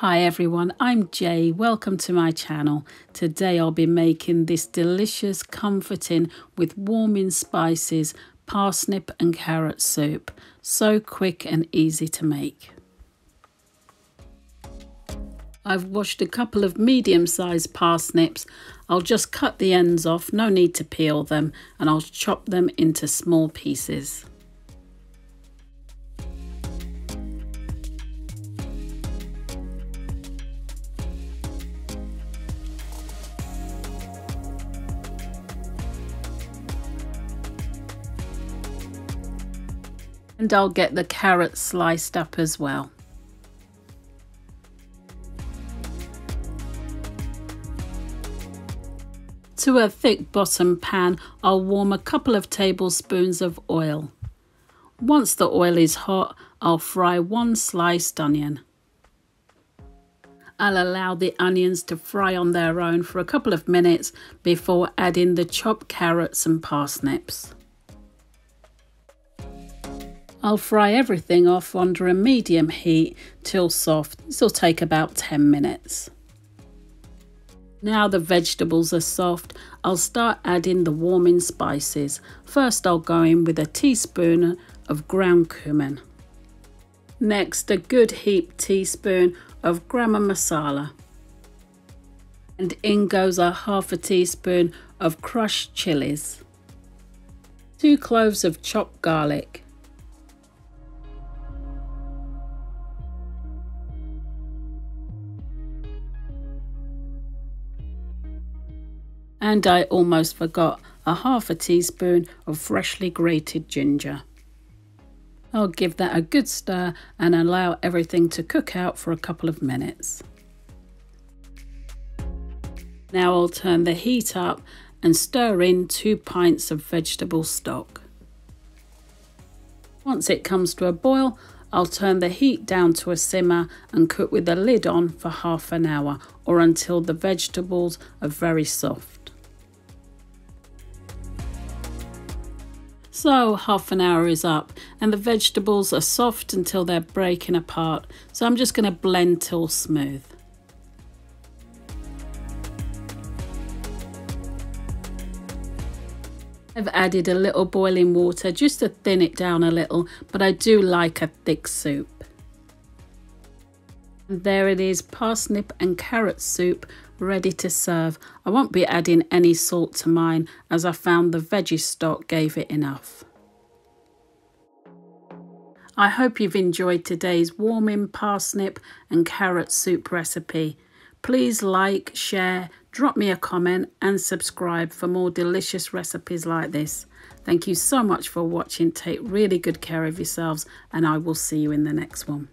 Hi everyone, I'm Jay. Welcome to my channel. Today I'll be making this delicious, comforting with warming spices parsnip and carrot soup. So quick and easy to make. I've washed a couple of medium-sized parsnips. I'll just cut the ends off, no need to peel them, and I'll chop them into small pieces. And I'll get the carrots sliced up as well. To a thick bottom pan, I'll warm a couple of tablespoons of oil. Once the oil is hot, I'll fry one sliced onion. I'll allow the onions to fry on their own for a couple of minutes before adding the chopped carrots and parsnips. I'll fry everything off under a medium heat till soft. This will take about 10 minutes. Now the vegetables are soft, I'll start adding the warming spices. First I'll go in with a teaspoon of ground cumin. Next a good heaped teaspoon of garam masala. And in goes a half a teaspoon of crushed chilies. 2 cloves of chopped garlic. And I almost forgot, a half a teaspoon of freshly grated ginger. I'll give that a good stir and allow everything to cook out for a couple of minutes. Now I'll turn the heat up and stir in 2 pints of vegetable stock. Once it comes to a boil, I'll turn the heat down to a simmer and cook with the lid on for half an hour or until the vegetables are very soft. So half an hour is up and the vegetables are soft until they're breaking apart. So I'm just going to blend till smooth. I've added a little boiling water just to thin it down a little, but I do like a thick soup. And there it is, parsnip and carrot soup ready to serve. I won't be adding any salt to mine as I found the veggie stock gave it enough. I hope you've enjoyed today's warming parsnip and carrot soup recipe. Please like, share, drop me a comment and subscribe for more delicious recipes like this. Thank you so much for watching. Take really good care of yourselves and I will see you in the next one.